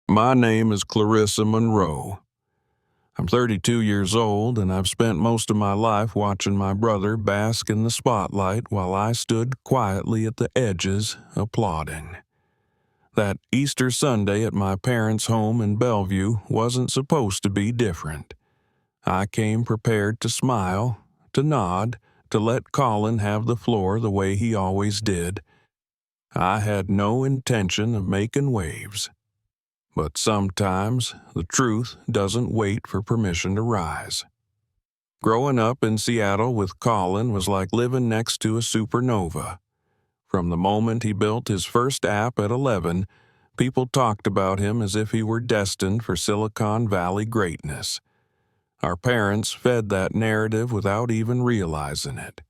My name is Clarissa Monroe. I'm 32 years old, and I've spent most of my life watching my brother bask in the spotlight while I stood quietly at the edges, applauding. That Easter Sunday at my parents' home in Bellevue wasn't supposed to be different. I came prepared to smile, to nod, to let Colin have the floor the way he always did. I had no intention of making waves. But sometimes the truth doesn't wait for permission to rise. Growing up in Seattle with Colin was like living next to a supernova. From the moment he built his first app at 11, people talked about him as if he were destined for Silicon Valley greatness. Our parents fed that narrative without even realizing it.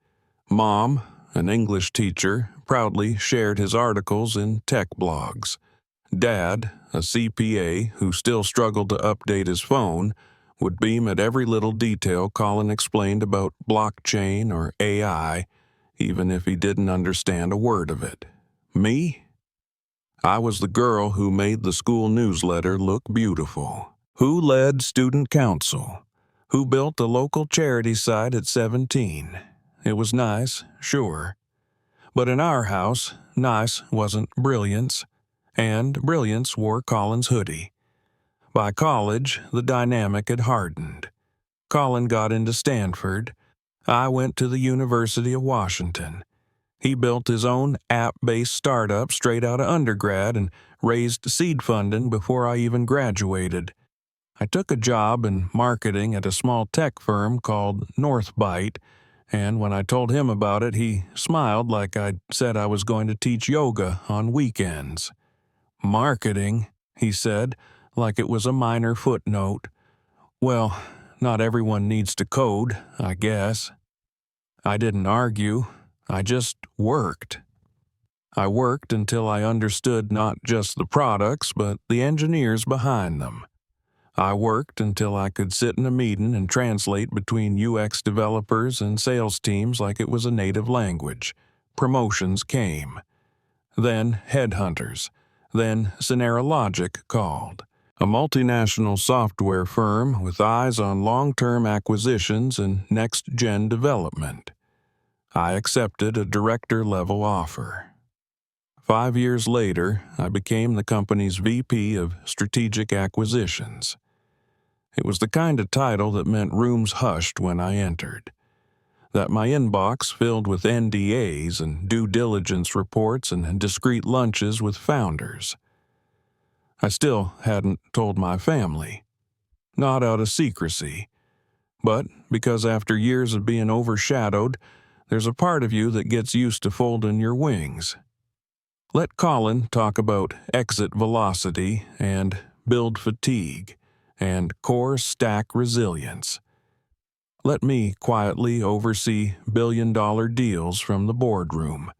Mom, an English teacher, proudly shared his articles in tech blogs. Dad, a CPA who still struggled to update his phone, would beam at every little detail Colin explained about blockchain or AI, even if he didn't understand a word of it. Me? I was the girl who made the school newsletter look beautiful, who led student council, who built a local charity site at 17. It was nice, sure. But in our house, nice wasn't brilliance. And brilliance wore Colin's hoodie. By college, the dynamic had hardened. Colin got into Stanford. I went to the University of Washington. He built his own app-based startup straight out of undergrad and raised seed funding before I even graduated. I took a job in marketing at a small tech firm called Northbite, and when I told him about it, he smiled like I'd said I was going to teach yoga on weekends. Marketing, he said, like it was a minor footnote. Well, not everyone needs to code, I guess. I didn't argue. I just worked. I worked until I understood not just the products, but the engineers behind them. I worked until I could sit in a meeting and translate between UX developers and sales teams like it was a native language. Promotions came. Then headhunters. Then Logic called, a multinational software firm with eyes on long-term acquisitions and next-gen development. I accepted a director-level offer. 5 years later, I became the company's VP of Strategic Acquisitions. It was the kind of title that meant rooms hushed when I entered. That my inbox filled with NDAs and due diligence reports and discreet lunches with founders. I still hadn't told my family. Not out of secrecy, but because after years of being overshadowed, there's a part of you that gets used to folding your wings. Let Colin talk about exit velocity and build fatigue and core stack resilience. Let me quietly oversee billion-dollar deals from the boardroom.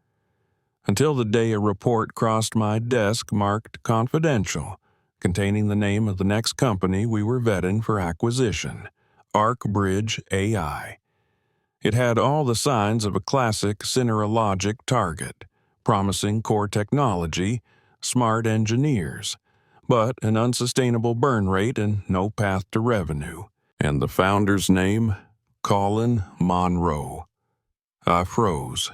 Until the day a report crossed my desk marked confidential, containing the name of the next company we were vetting for acquisition, ArcBridge AI. It had all the signs of a classic Logic target, promising core technology, smart engineers, but an unsustainable burn rate and no path to revenue. And the founder's name? Colin Monroe. I froze.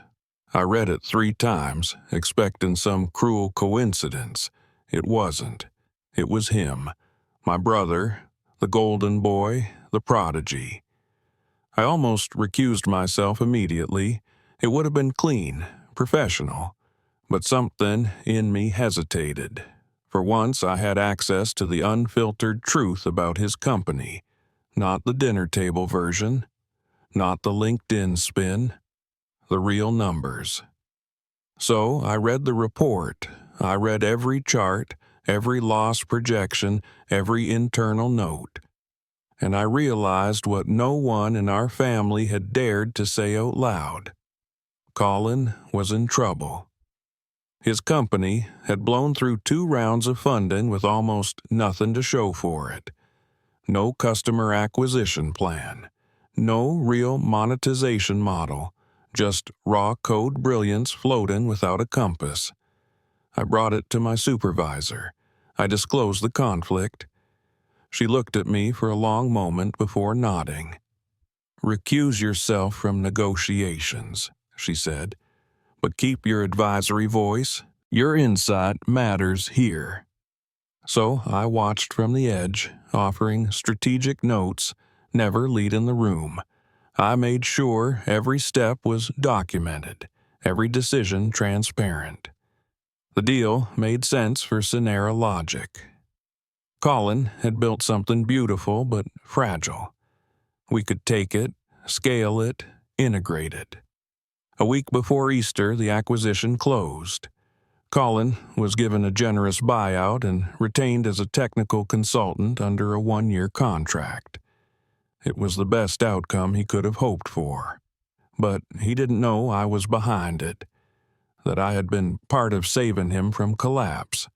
I read it 3 times, expecting some cruel coincidence. It wasn't. It was him, my brother, the golden boy, the prodigy. I almost recused myself immediately. It would have been clean, professional. But something in me hesitated. For once I had access to the unfiltered truth about his company. Not the dinner table version. Not the LinkedIn spin. The real numbers. So I read the report. I read every chart, every loss projection, every internal note. And I realized what no one in our family had dared to say out loud. Colin was in trouble. His company had blown through 2 rounds of funding with almost nothing to show for it. No customer acquisition plan. No real monetization model. Just raw code brilliance floating without a compass. I brought it to my supervisor. I disclosed the conflict. She looked at me for a long moment before nodding. "Recuse yourself from negotiations," she said, "but keep your advisory voice. Your insight matters here." So I watched from the edge, offering strategic notes, never leading the room. I made sure every step was documented, every decision transparent. The deal made sense for Sonera logic. Colin had built something beautiful but fragile. We could take it, scale it, integrate it. A week before Easter, the acquisition closed. Colin was given a generous buyout and retained as a technical consultant under a 1-year contract. It was the best outcome he could have hoped for. But he didn't know I was behind it, that I had been part of saving him from collapse.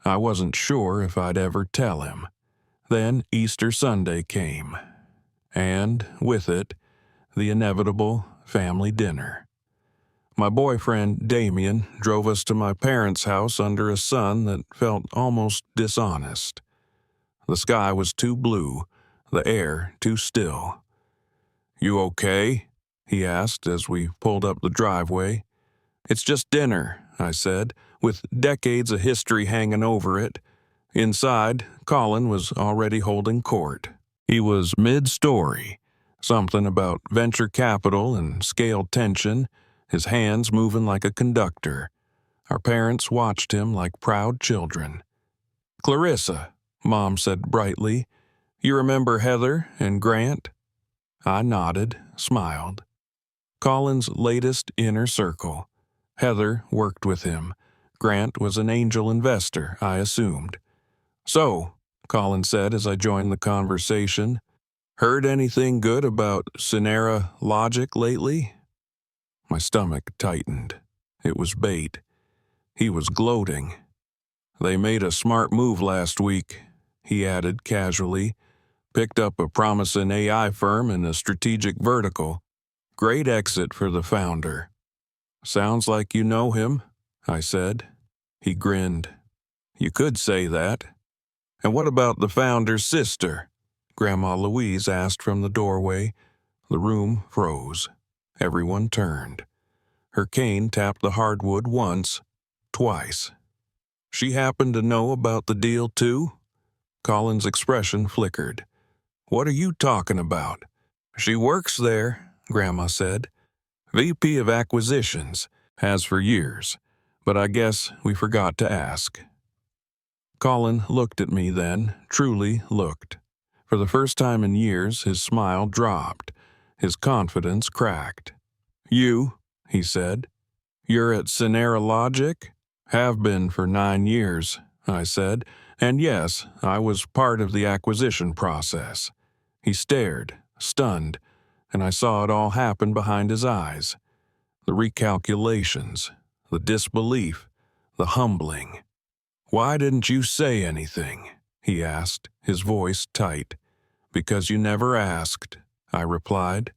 I wasn't sure if I'd ever tell him. Then Easter Sunday came, and with it, the inevitable family dinner. My boyfriend, Damien, drove us to my parents' house under a sun that felt almost dishonest. The sky was too blue, the air too still. "You okay?" he asked as we pulled up the driveway. "It's just dinner," I said, with decades of history hanging over it. Inside, Colin was already holding court. He was mid-story, something about venture capital and scale tension, his hands moving like a conductor. Our parents watched him like proud children. "Clarissa," Mom said brightly, "you remember Heather and Grant?" I nodded, smiled. Colin's latest inner circle. Heather worked with him. Grant was an angel investor, I assumed. "So," Colin said as I joined the conversation, "heard anything good about Sonera logic lately?" My stomach tightened. It was bait. He was gloating. "They made a smart move last week," he added casually. "Picked up a promising AI firm in a strategic vertical. Great exit for the founder." "Sounds like you know him," I said. He grinned. "You could say that." "And what about the founder's sister?" Grandma Louise asked from the doorway. The room froze. Everyone turned. Her cane tapped the hardwood once, twice. "She happened to know about the deal too?" Colin's expression flickered. "What are you talking about?" "She works there," Grandma said. "VP of Acquisitions, has for years, but I guess we forgot to ask." Colin looked at me then, truly looked. For the first time in years, his smile dropped. His confidence cracked. "You," he said. "You're at Sonera Logic?" "Have been for 9 years," I said. "And yes, I was part of the acquisition process." He stared, stunned, and I saw it all happen behind his eyes. The recalculations, the disbelief, the humbling. "Why didn't you say anything?" he asked, his voice tight. "Because you never asked," I replied.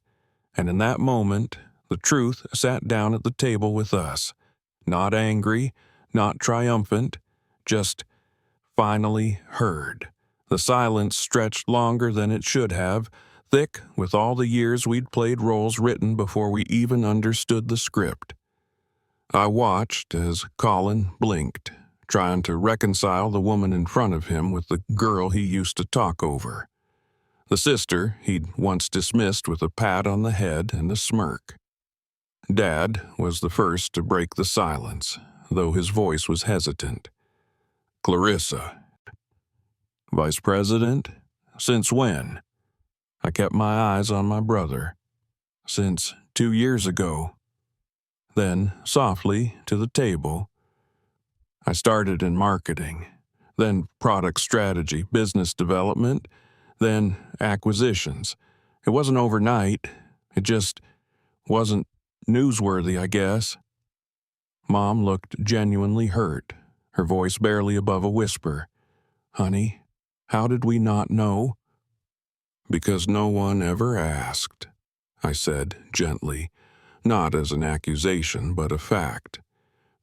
And in that moment, the truth sat down at the table with us. Not angry, not triumphant, just finally heard. The silence stretched longer than it should have, thick with all the years we'd played roles written before we even understood the script. I watched as Colin blinked, trying to reconcile the woman in front of him with the girl he used to talk over. The sister he'd once dismissed with a pat on the head and a smirk. Dad was the first to break the silence, though his voice was hesitant. "Clarissa." "Vice President? Since when?" I kept my eyes on my brother. "Since 2 years ago." Then, softly, to the table. "I started in marketing, then product strategy, business development, then acquisitions. It wasn't overnight. It just wasn't newsworthy, I guess." Mom looked genuinely hurt, her voice barely above a whisper. "Honey, how did we not know?" "Because no one ever asked," I said gently, not as an accusation but a fact.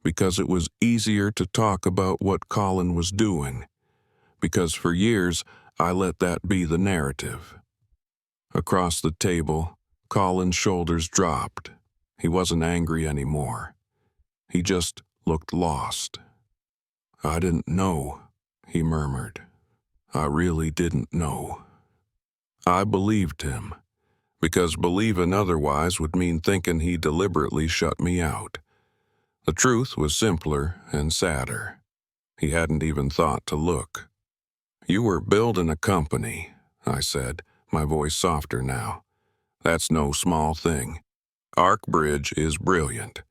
because it was easier to talk about what Colin was doing, because for years I let that be the narrative. Across the table, Colin's shoulders dropped. He wasn't angry anymore. He just looked lost. "I didn't know," he murmured. "I really didn't know." I believed him, because believing otherwise would mean thinking he deliberately shut me out. The truth was simpler and sadder. He hadn't even thought to look. "You were building a company," I said, my voice softer now. "That's no small thing. Arc Bridge is brilliant,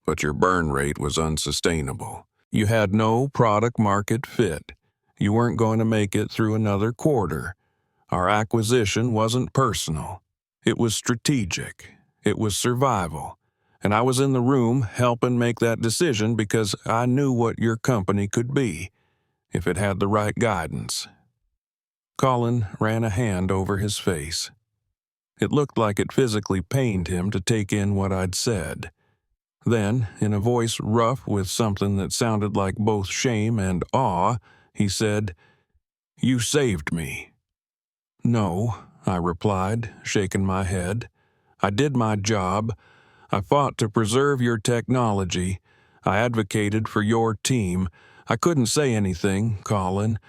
but your burn rate was unsustainable. You had no product market fit. You weren't going to make it through another quarter. Our acquisition wasn't personal. It was strategic. It was survival. And I was in the room helping make that decision because I knew what your company could be, if it had the right guidance." Colin ran a hand over his face. It looked like it physically pained him to take in what I'd said. Then, in a voice rough with something that sounded like both shame and awe, he said, "You saved me." "No," I replied, shaking my head. "I did my job. I fought to preserve your technology. I advocated for your team. I couldn't say anything, Colin.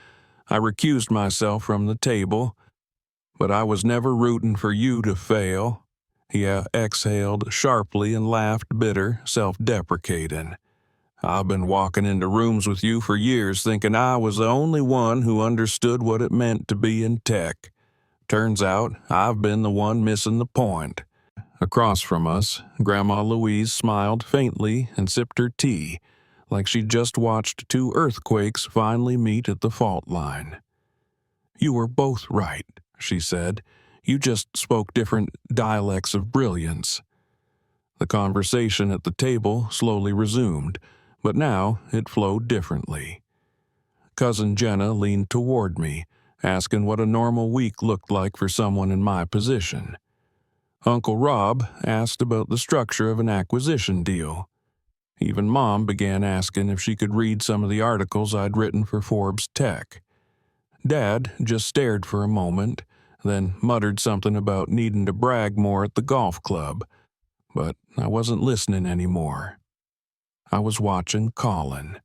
I recused myself from the table. But I was never rooting for you to fail." He exhaled sharply and laughed bitter, self-deprecating. "I've been walking into rooms with you for years thinking I was the only one who understood what it meant to be in tech. Turns out I've been the one missing the point." Across from us, Grandma Louise smiled faintly and sipped her tea, like she'd just watched two earthquakes finally meet at the fault line. "You were both right," she said. "You just spoke different dialects of brilliance." The conversation at the table slowly resumed, but now it flowed differently. Cousin Jenna leaned toward me, asking what a normal week looked like for someone in my position. Uncle Rob asked about the structure of an acquisition deal. Even Mom began asking if she could read some of the articles I'd written for Forbes Tech. Dad just stared for a moment, then muttered something about needing to brag more at the golf club, but I wasn't listening anymore. I was watching Colin.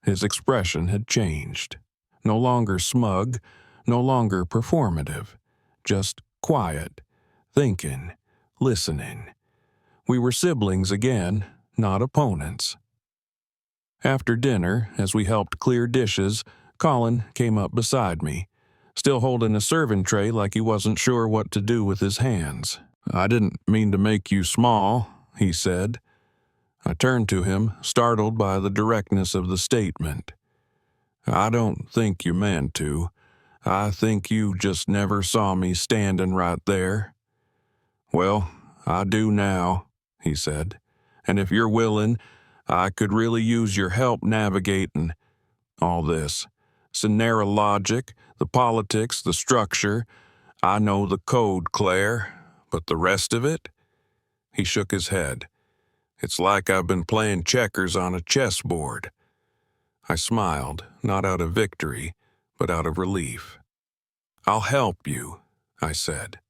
His expression had changed. No longer smug, no longer performative, just quiet, thinking, listening. We were siblings again, not opponents. After dinner, as we helped clear dishes, Colin came up beside me, still holding a serving tray like he wasn't sure what to do with his hands. "I didn't mean to make you small," he said. I turned to him, startled by the directness of the statement. "I don't think you meant to. I think you just never saw me standing right there." "Well, I do now," he said. "And if you're willing, I could really use your help navigating all this. Scenario logic, the politics, the structure. I know the code, Claire, but the rest of it?" He shook his head. "It's like I've been playing checkers on a chessboard." I smiled, not out of victory, but out of relief. "I'll help you," I said.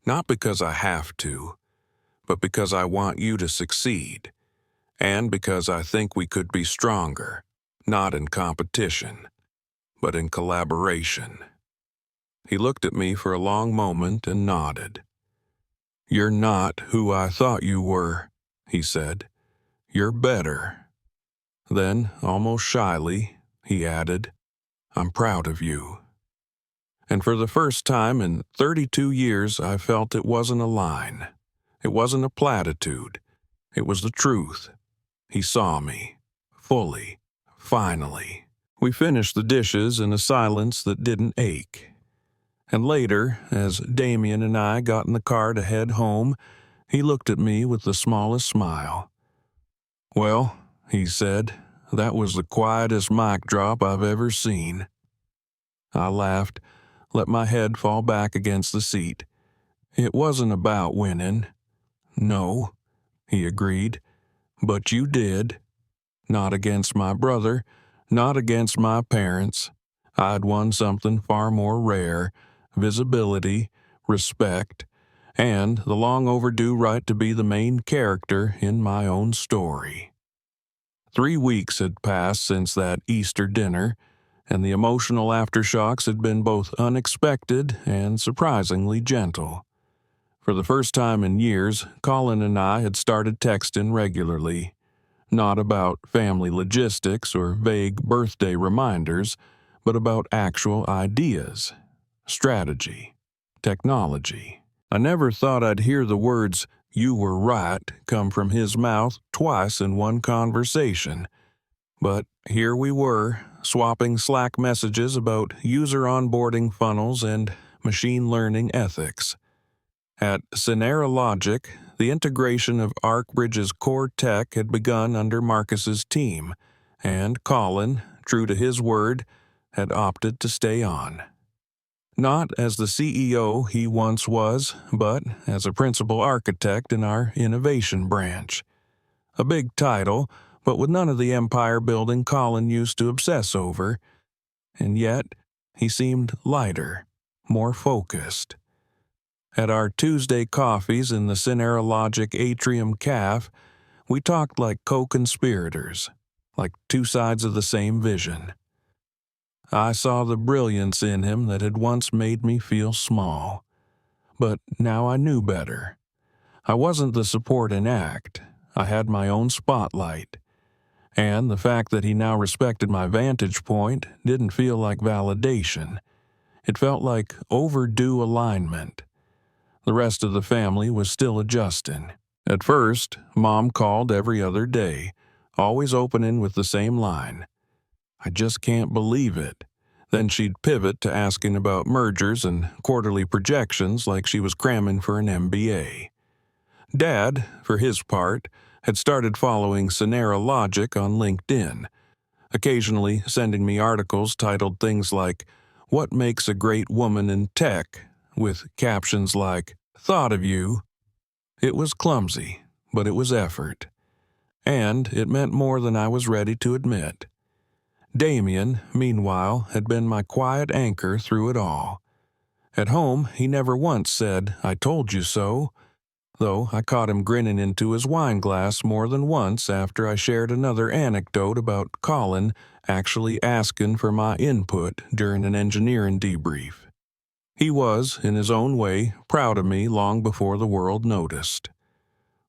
"Not because I have to, but because I want you to succeed, and because I think we could be stronger, not in competition, but in collaboration." He looked at me for a long moment and nodded. "You're not who I thought you were," he said. "You're better." Then, almost shyly, he added, "I'm proud of you." And for the first time in 32 years, I felt it wasn't a line. It wasn't a platitude. It was the truth. He saw me. Fully. Finally. We finished the dishes in a silence that didn't ache. And later, as Damien and I got in the car to head home, he looked at me with the smallest smile. "Well," he said, "that was the quietest mic drop I've ever seen." I laughed, let my head fall back against the seat. "It wasn't about winning." "No," he agreed, "but you did." not against my brother, not against my parents. I'd won something far more rare: visibility, respect, and the long overdue right to be the main character in my own story. 3 weeks had passed since that Easter dinner, and the emotional aftershocks had been both unexpected and surprisingly gentle. For the first time in years, Colin and I had started texting regularly, not about family logistics or vague birthday reminders, but about actual ideas, strategy, technology. I never thought I'd hear the words, "You were right," come from his mouth twice in one conversation. But here we were, swapping Slack messages about user onboarding funnels and machine learning ethics. At Synera Logic, the integration of ArcBridge's core tech had begun under Marcus's team, and Colin, true to his word, had opted to stay on. Not as the CEO he once was, but as a principal architect in our innovation branch. A big title, but with none of the empire building Colin used to obsess over, and yet he seemed lighter, more focused. At our Tuesday coffees in the Synera Logic Atrium Caf, we talked like co-conspirators, like two sides of the same vision. I saw the brilliance in him that had once made me feel small, but now I knew better. I wasn't the supporting act. I had my own spotlight. And the fact that he now respected my vantage point didn't feel like validation. It felt like overdue alignment. The rest of the family was still adjusting. At first, Mom called every other day, always opening with the same line: "I just can't believe it." Then she'd pivot to asking about mergers and quarterly projections like she was cramming for an MBA. Dad, for his part, had started following Synera Logic on LinkedIn, occasionally sending me articles titled things like "What Makes a Great Woman in Tech?" with captions like "Thought of you." It was clumsy, but it was effort. And it meant more than I was ready to admit. Damien, meanwhile, had been my quiet anchor through it all. At home, he never once said, "I told you so," though I caught him grinning into his wine glass more than once after I shared another anecdote about Colin actually asking for my input during an engineering debrief. He was, in his own way, proud of me long before the world noticed.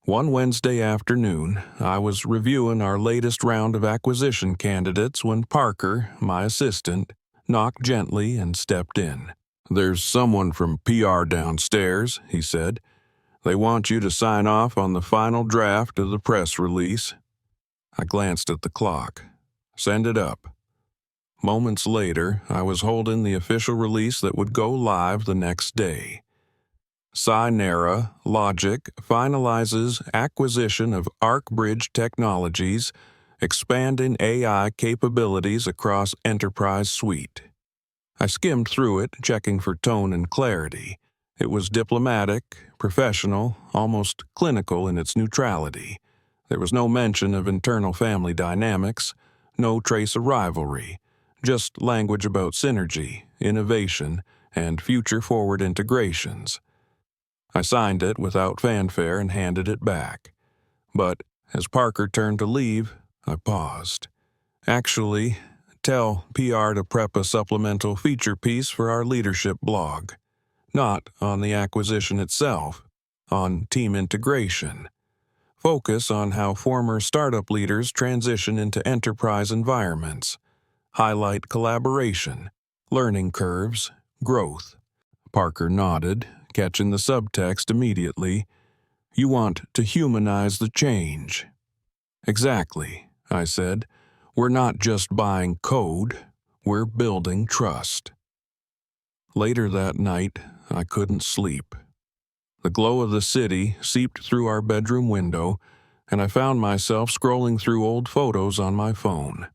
One Wednesday afternoon, I was reviewing our latest round of acquisition candidates when Parker, my assistant, knocked gently and stepped in. "There's someone from PR downstairs," he said. "They want you to sign off on the final draft of the press release." I glanced at the clock. "Send it up." Moments later, I was holding the official release that would go live the next day. Synera Logic finalizes acquisition of ArcBridge Technologies, expanding AI capabilities across Enterprise Suite. I skimmed through it, checking for tone and clarity. It was diplomatic, professional, almost clinical in its neutrality. There was no mention of internal family dynamics, no trace of rivalry, just language about synergy, innovation, and future-forward integrations. I signed it without fanfare and handed it back. But as Parker turned to leave, I paused. "Actually, tell PR to prep a supplemental feature piece for our leadership blog. Not on the acquisition itself, on team integration. Focus on how former startup leaders transition into enterprise environments. Highlight collaboration, learning curves, growth." Parker nodded, catching the subtext immediately. "You want to humanize the change." "Exactly," I said. "We're not just buying code, we're building trust." Later that night, I couldn't sleep. The glow of the city seeped through our bedroom window, and I found myself scrolling through old photos on my phone.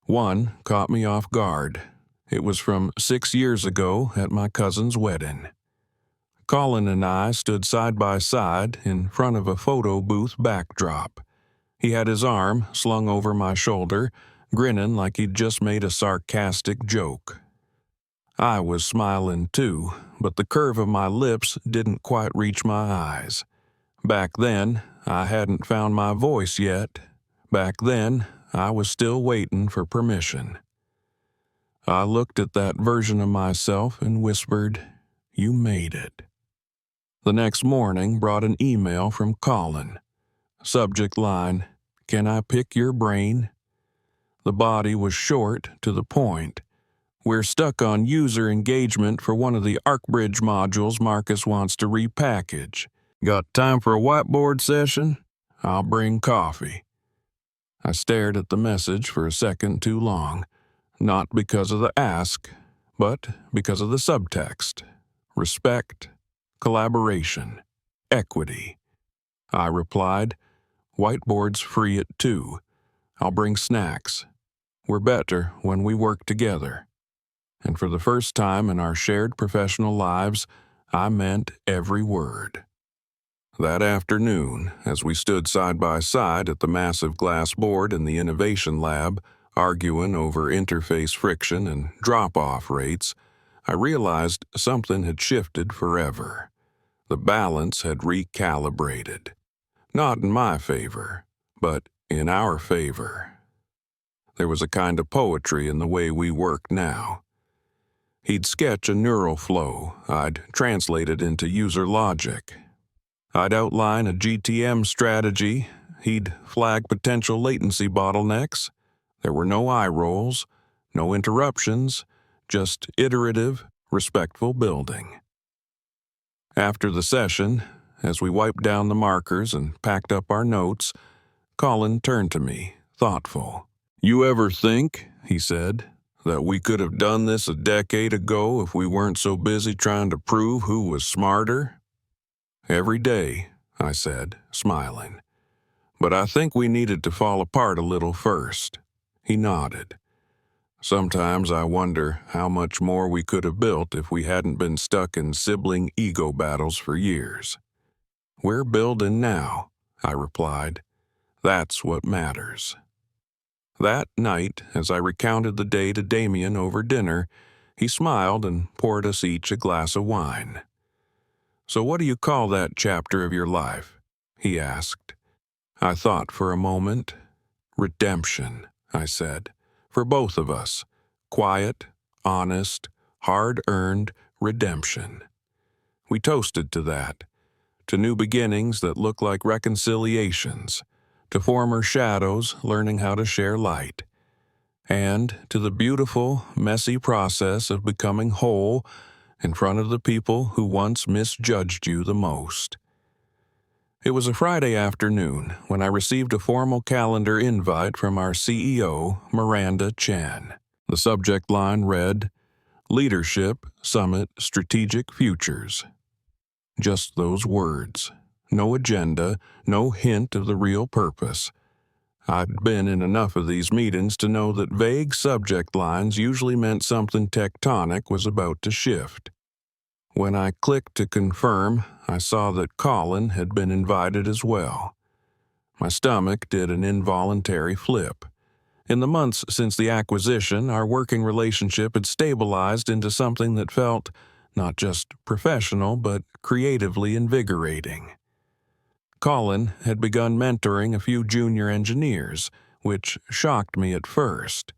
One caught me off guard. It was from 6 years ago at my cousin's wedding. Colin and I stood side by side in front of a photo booth backdrop. He had his arm slung over my shoulder, grinning like he'd just made a sarcastic joke. I was smiling too, but the curve of my lips didn't quite reach my eyes. Back then, I hadn't found my voice yet. Back then, I was still waiting for permission. I looked at that version of myself and whispered, "You made it." The next morning brought an email from Colin. Subject line, "Can I pick your brain?" The body was short to the point. "We're stuck on user engagement for one of the ArcBridge modules Marcus wants to repackage. Got time for a whiteboard session? I'll bring coffee." I stared at the message for a second too long, not because of the ask, but because of the subtext. Respect, collaboration, equity. I replied, "Whiteboard's free at 2. I'll bring snacks. We're better when we work together." And for the first time in our shared professional lives, I meant every word. That afternoon, as we stood side by side at the massive glass board in the innovation lab, arguing over interface friction and drop-off rates, I realized something had shifted forever. The balance had recalibrated. Not in my favor, but in our favor. There was a kind of poetry in the way we work now. He'd sketch a neural flow. I'd translate it into user logic. I'd outline a GTM strategy. He'd flag potential latency bottlenecks. There were no eye rolls, no interruptions, just iterative, respectful building. After the session, as we wiped down the markers and packed up our notes, Colin turned to me, thoughtful. "You ever think," he said, "that we could have done this a decade ago if we weren't so busy trying to prove who was smarter?" "Every day," I said, smiling. "But I think we needed to fall apart a little first." He nodded. "Sometimes I wonder how much more we could have built if we hadn't been stuck in sibling ego battles for years." "We're building now," I replied. "That's what matters." That night, as I recounted the day to Damien over dinner, he smiled and poured us each a glass of wine. "So what do you call that chapter of your life?" he asked. I thought for a moment. "Redemption," I said. "For both of us. Quiet, honest, hard-earned redemption." We toasted to that, to new beginnings that look like reconciliations, to former shadows learning how to share light, and to the beautiful, messy process of becoming whole in front of the people who once misjudged you the most. It was a Friday afternoon when I received a formal calendar invite from our CEO, Miranda Chan. The subject line read, "Leadership Summit Strategic Futures." Just those words. No agenda, no hint of the real purpose. I'd been in enough of these meetings to know that vague subject lines usually meant something tectonic was about to shift. When I clicked to confirm, I saw that Colin had been invited as well. My stomach did an involuntary flip. In the months since the acquisition, our working relationship had stabilized into something that felt not just professional, but creatively invigorating. Colin had begun mentoring a few junior engineers, which shocked me at first.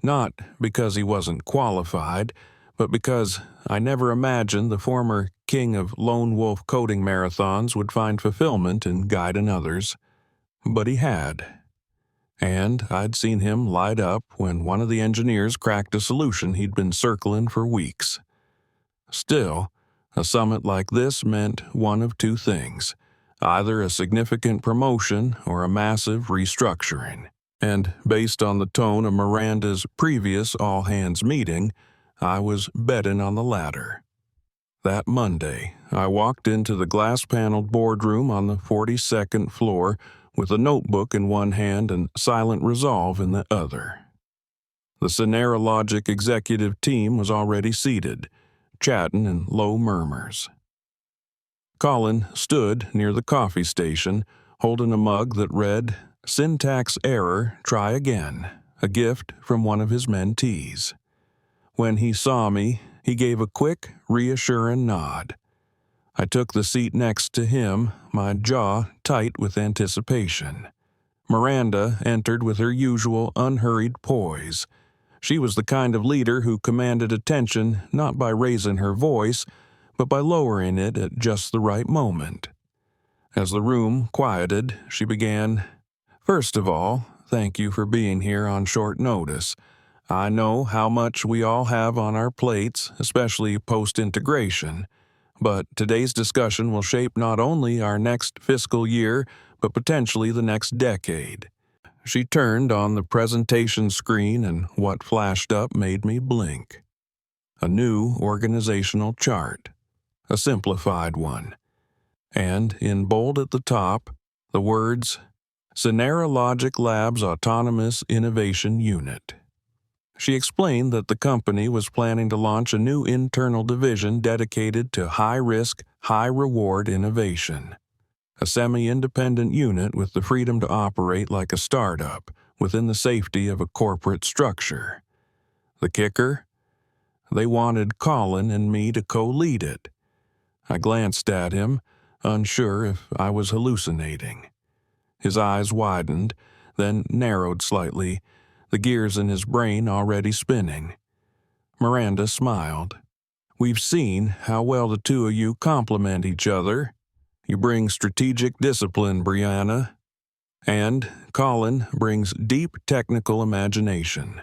Not because he wasn't qualified, but because I never imagined the former king of lone wolf coding marathons would find fulfillment in guiding others. But he had. And I'd seen him light up when one of the engineers cracked a solution he'd been circling for weeks. Still, a summit like this meant one of two things, either a significant promotion or a massive restructuring. And based on the tone of Miranda's previous all-hands meeting, I was betting on the latter. That Monday, I walked into the glass-paneled boardroom on the 42nd floor with a notebook in one hand and silent resolve in the other. The Sonera Logic executive team was already seated, chatting in low murmurs. Colin stood near the coffee station, holding a mug that read, Syntax error, try again, a gift from one of his mentees. When he saw me, he gave a quick, reassuring nod. I took the seat next to him, my jaw tight with anticipation. Miranda entered with her usual unhurried poise. She was the kind of leader who commanded attention not by raising her voice, but by lowering it at just the right moment. As the room quieted, she began, "First of all, thank you for being here on short notice. I know how much we all have on our plates, especially post-integration, but today's discussion will shape not only our next fiscal year, but potentially the next decade." She turned on the presentation screen, and what flashed up made me blink. A new organizational chart, a simplified one, and in bold at the top, the words, Synera Logic Labs Autonomous Innovation Unit. She explained that the company was planning to launch a new internal division dedicated to high-risk, high-reward innovation. A semi-independent unit with the freedom to operate like a startup within the safety of a corporate structure. The kicker? They wanted Colin and me to co-lead it. I glanced at him, unsure if I was hallucinating. His eyes widened, then narrowed slightly, the gears in his brain already spinning. Miranda smiled. "We've seen how well the two of you complement each other. You bring strategic discipline, Brianna, and Colin brings deep technical imagination.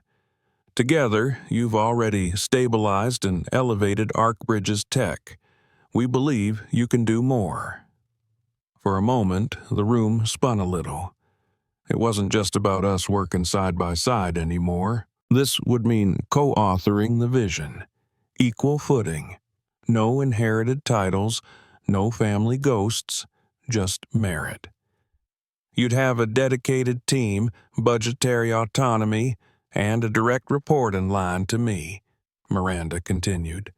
Together, you've already stabilized and elevated ArcBridge's tech. We believe you can do more." For a moment, the room spun a little. It wasn't just about us working side by side anymore. This would mean co-authoring the vision, equal footing, no inherited titles, no family ghosts, just merit. You'd have a dedicated team, budgetary autonomy, and a direct reporting line to me, Miranda continued.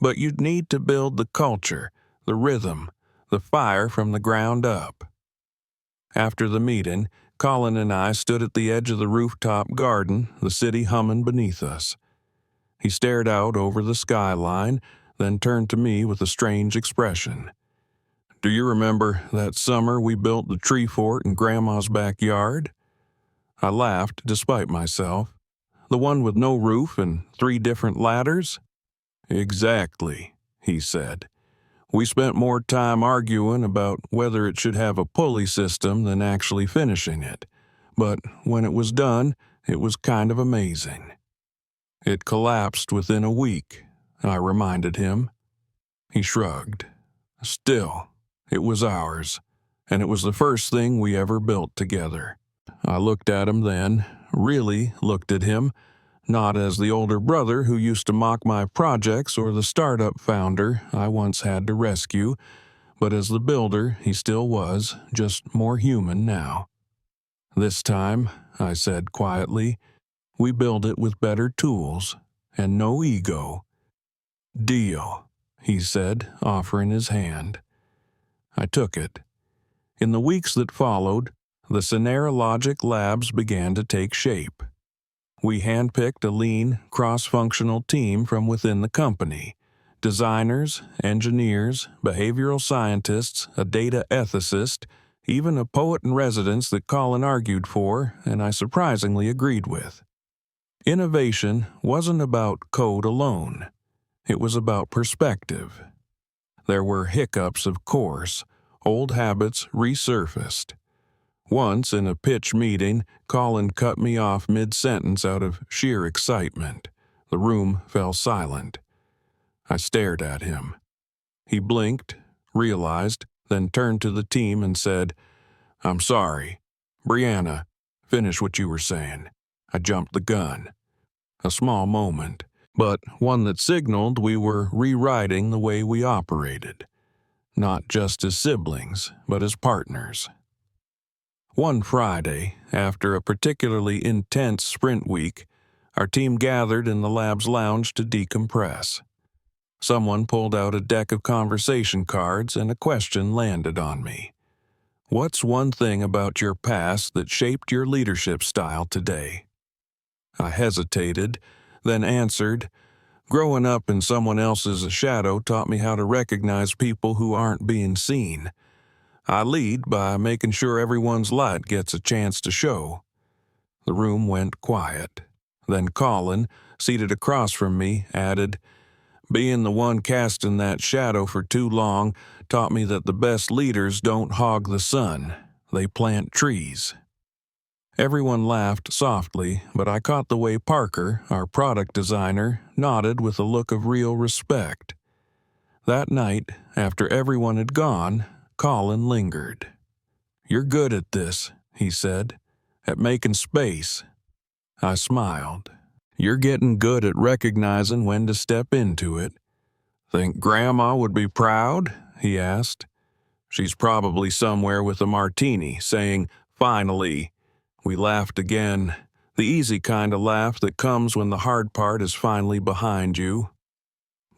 But you'd need to build the culture, the rhythm, the fire from the ground up. After the meeting, Colin and I stood at the edge of the rooftop garden, the city humming beneath us. He stared out over the skyline, then turned to me with a strange expression. "Do you remember that summer we built the tree fort in Grandma's backyard?" I laughed despite myself. "The one with no roof and 3 different ladders?" "Exactly," he said. "We spent more time arguing about whether it should have a pulley system than actually finishing it. But when it was done, it was kind of amazing." "It collapsed within a week," I reminded him. He shrugged. "Still, it was ours, and it was the first thing we ever built together." I looked at him then, really looked at him, not as the older brother who used to mock my projects or the startup founder I once had to rescue, but as the builder he still was, just more human now. "This time," I said quietly, "we build it with better tools, and no ego." "Deal," he said, offering his hand. I took it. In the weeks that followed, the Synera Logic Labs began to take shape. We handpicked a lean, cross-functional team from within the company. Designers, engineers, behavioral scientists, a data ethicist, even a poet-in-residence that Colin argued for, and I surprisingly agreed with. Innovation wasn't about code alone. It was about perspective. There were hiccups, of course. Old habits resurfaced. Once, in a pitch meeting, Colin cut me off mid-sentence out of sheer excitement. The room fell silent. I stared at him. He blinked, realized, then turned to the team and said, "I'm sorry. Brianna, finish what you were saying." I jumped the gun. A small moment, but one that signaled we were rewriting the way we operated. Not just as siblings, but as partners. One Friday, after a particularly intense sprint week, our team gathered in the lab's lounge to decompress. Someone pulled out a deck of conversation cards and a question landed on me. What's one thing about your past that shaped your leadership style today? I hesitated, then answered, growing up in someone else's shadow taught me how to recognize people who aren't being seen. I lead by making sure everyone's light gets a chance to show. The room went quiet. Then Colin, seated across from me, added, being the one casting that shadow for too long taught me that the best leaders don't hog the sun. They plant trees. Everyone laughed softly, but I caught the way Parker, our product designer, nodded with a look of real respect. That night, after everyone had gone, Colin lingered. "You're good at this," he said, "at making space." I smiled. "You're getting good at recognizing when to step into it." "Think Grandma would be proud?" he asked. "She's probably somewhere with a martini, saying, 'Finally.'" We laughed again, the easy kind of laugh that comes when the hard part is finally behind you.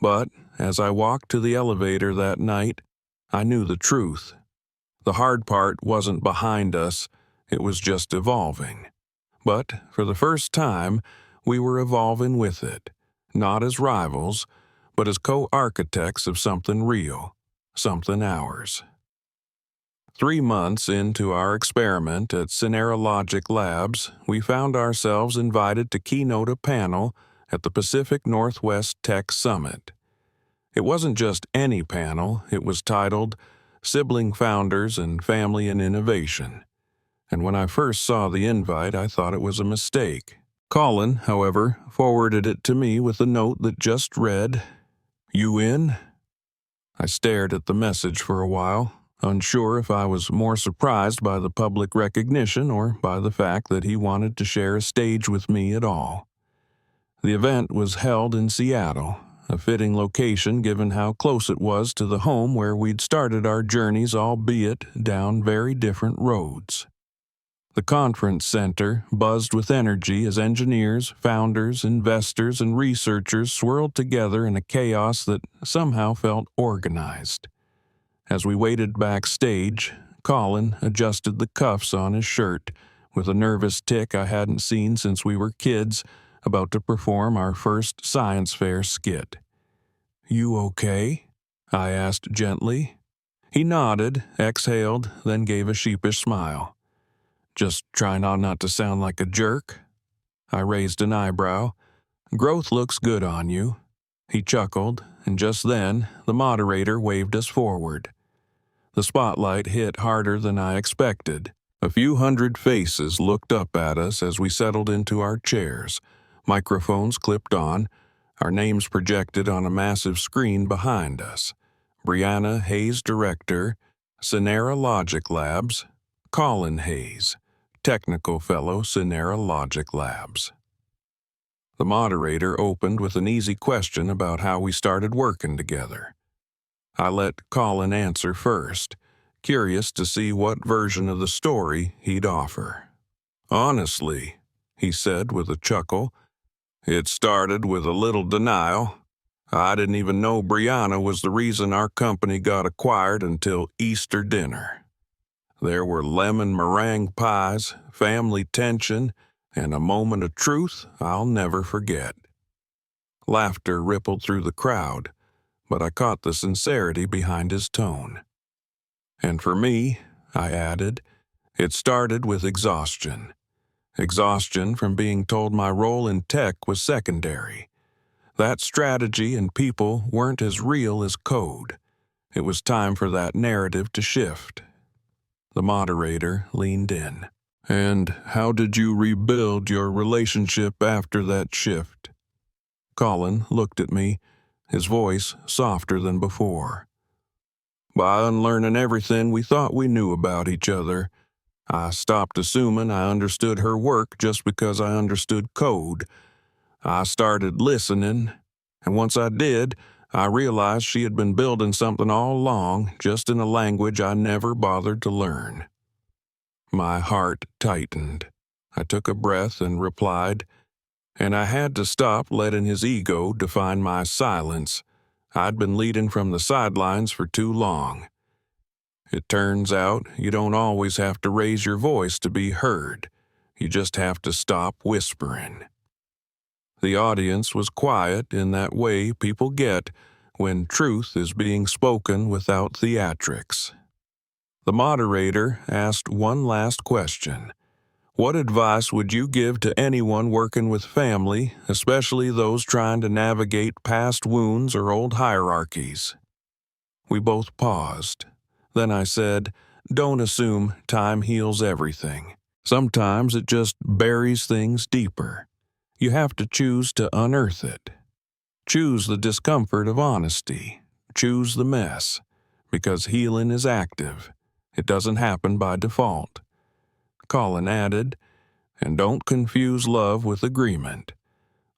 But as I walked to the elevator that night, I knew the truth. The hard part wasn't behind us, it was just evolving. But for the first time, we were evolving with it, not as rivals, but as co-architects of something real, something ours. 3 months into our experiment at Logic Labs, we found ourselves invited to keynote a panel at the Pacific Northwest Tech Summit. It wasn't just any panel, it was titled Sibling Founders and Family and Innovation. And when I first saw the invite, I thought it was a mistake. Colin, however, forwarded it to me with a note that just read, "You in?" I stared at the message for a while, unsure if I was more surprised by the public recognition or by the fact that he wanted to share a stage with me at all. The event was held in Seattle, a fitting location given how close it was to the home where we'd started our journeys, albeit down very different roads. The conference center buzzed with energy as engineers, founders, investors, and researchers swirled together in a chaos that somehow felt organized. As we waited backstage, Colin adjusted the cuffs on his shirt with a nervous tick I hadn't seen since we were kids, about to perform our first science fair skit. "You okay?" I asked gently. He nodded, exhaled, then gave a sheepish smile. "Just trying not to sound like a jerk." I raised an eyebrow. "Growth looks good on you." He chuckled, and just then the moderator waved us forward. The spotlight hit harder than I expected. A few hundred faces looked up at us as we settled into our chairs, microphones clipped on, our names projected on a massive screen behind us. Brianna Hayes, Director, Logic Labs, Colin Hayes, Technical Fellow, Logic Labs. The moderator opened with an easy question about how we started working together. I let Colin answer first, curious to see what version of the story he'd offer. "Honestly," he said with a chuckle, "it started with a little denial. I didn't even know Brianna was the reason our company got acquired until Easter dinner. There were lemon meringue pies, family tension, and a moment of truth I'll never forget." Laughter rippled through the crowd, but I caught the sincerity behind his tone. "And for me," I added, "it started with exhaustion. Exhaustion from being told my role in tech was secondary. That strategy and people weren't as real as code. It was time for that narrative to shift." The moderator leaned in. "And how did you rebuild your relationship after that shift?" Colin looked at me, his voice softer than before. "By unlearning everything we thought we knew about each other. I stopped assuming I understood her work just because I understood code. I started listening, and once I did, I realized she had been building something all along, just in a language I never bothered to learn." My heart tightened. I took a breath and replied, "And I had to stop letting his ego define my silence. I'd been leading from the sidelines for too long." It turns out you don't always have to raise your voice to be heard. You just have to stop whispering. The audience was quiet in that way people get when truth is being spoken without theatrics. The moderator asked one last question. What advice would you give to anyone working with family, especially those trying to navigate past wounds or old hierarchies? We both paused. Then I said, don't assume time heals everything. Sometimes it just buries things deeper. You have to choose to unearth it. Choose the discomfort of honesty. Choose the mess. Because healing is active. It doesn't happen by default. Colin added, and don't confuse love with agreement.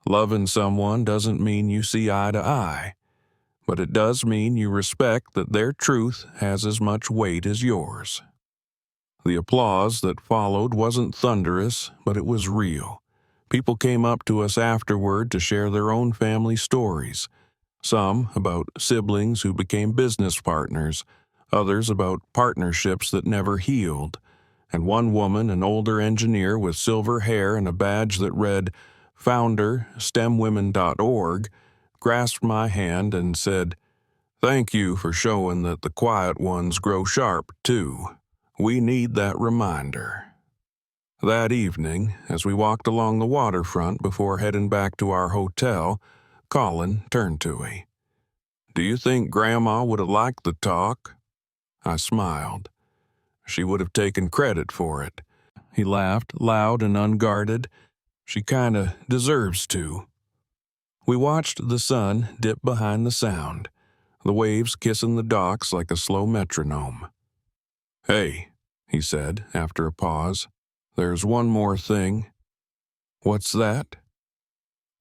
Loving someone doesn't mean you see eye to eye, but it does mean you respect that their truth has as much weight as yours. The applause that followed wasn't thunderous, but it was real. People came up to us afterward to share their own family stories, some about siblings who became business partners, others about partnerships that never healed, and one woman, an older engineer with silver hair and a badge that read Founder, STEMwomen.org, grasped my hand and said, "Thank you for showing that the quiet ones grow sharp, too. We need that reminder." That evening, as we walked along the waterfront before heading back to our hotel, Colin turned to me. "Do you think Grandma would have liked the talk?" I smiled. "She would have taken credit for it." He laughed, loud and unguarded. "She kinda deserves to." We watched the sun dip behind the sound, the waves kissing the docks like a slow metronome. "Hey," he said after a pause, "there's one more thing." "What's that?"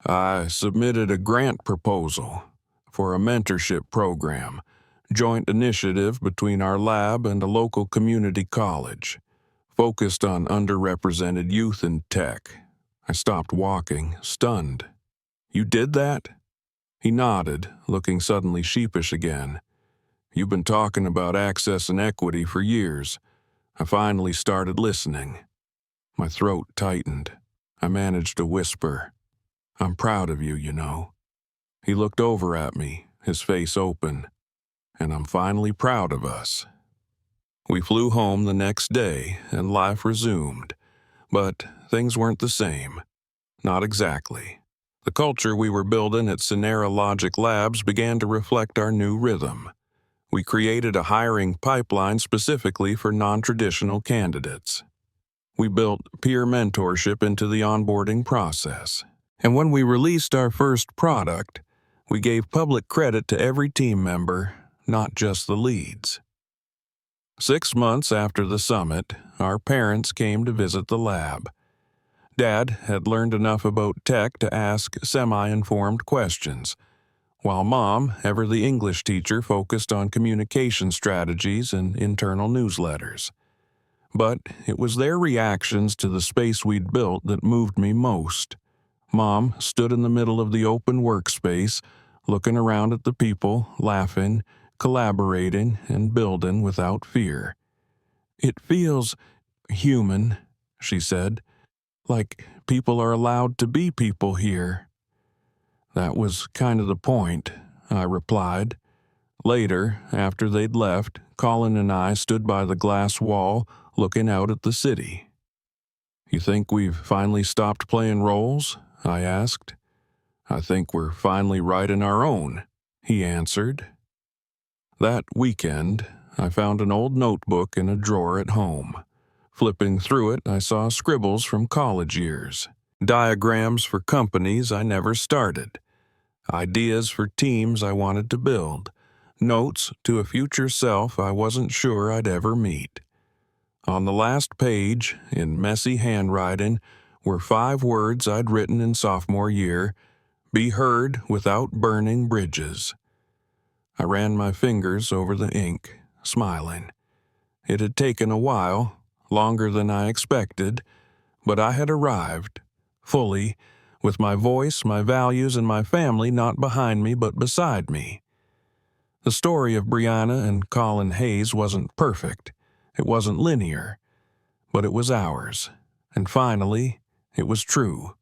"I submitted a grant proposal for a mentorship program, joint initiative between our lab and a local community college, focused on underrepresented youth in tech." I stopped walking, stunned. "You did that?" He nodded, looking suddenly sheepish again. "You've been talking about access and equity for years. I finally started listening." My throat tightened. I managed to whisper, "I'm proud of you, you know." He looked over at me, his face open. "And I'm finally proud of us." We flew home the next day, and life resumed. But things weren't the same. Not exactly. The culture we were building at Sonera Logic Labs began to reflect our new rhythm. We created a hiring pipeline specifically for non-traditional candidates. We built peer mentorship into the onboarding process. And when we released our first product, we gave public credit to every team member, not just the leads. 6 months after the summit, our parents came to visit the lab. Dad had learned enough about tech to ask semi-informed questions, while Mom, ever the English teacher, focused on communication strategies and internal newsletters. But it was their reactions to the space we'd built that moved me most. Mom stood in the middle of the open workspace, looking around at the people, laughing, collaborating, and building without fear. "It feels human," she said, "like people are allowed to be people here." "That was kind of the point," I replied. Later, after they'd left, Colin and I stood by the glass wall, looking out at the city. "You think we've finally stopped playing roles?" I asked. "I think we're finally writing our own," he answered. That weekend, I found an old notebook in a drawer at home. Flipping through it, I saw scribbles from college years, diagrams for companies I never started, ideas for teams I wanted to build, notes to a future self I wasn't sure I'd ever meet. On the last page, in messy handwriting, were 5 words I'd written in sophomore year: "Be heard without burning bridges." I ran my fingers over the ink, smiling. It had taken a while, longer than I expected, but I had arrived, fully, with my voice, my values, and my family not behind me but beside me. The story of Brianna and Colin Hayes wasn't perfect. It wasn't linear. But it was ours. And finally, it was true.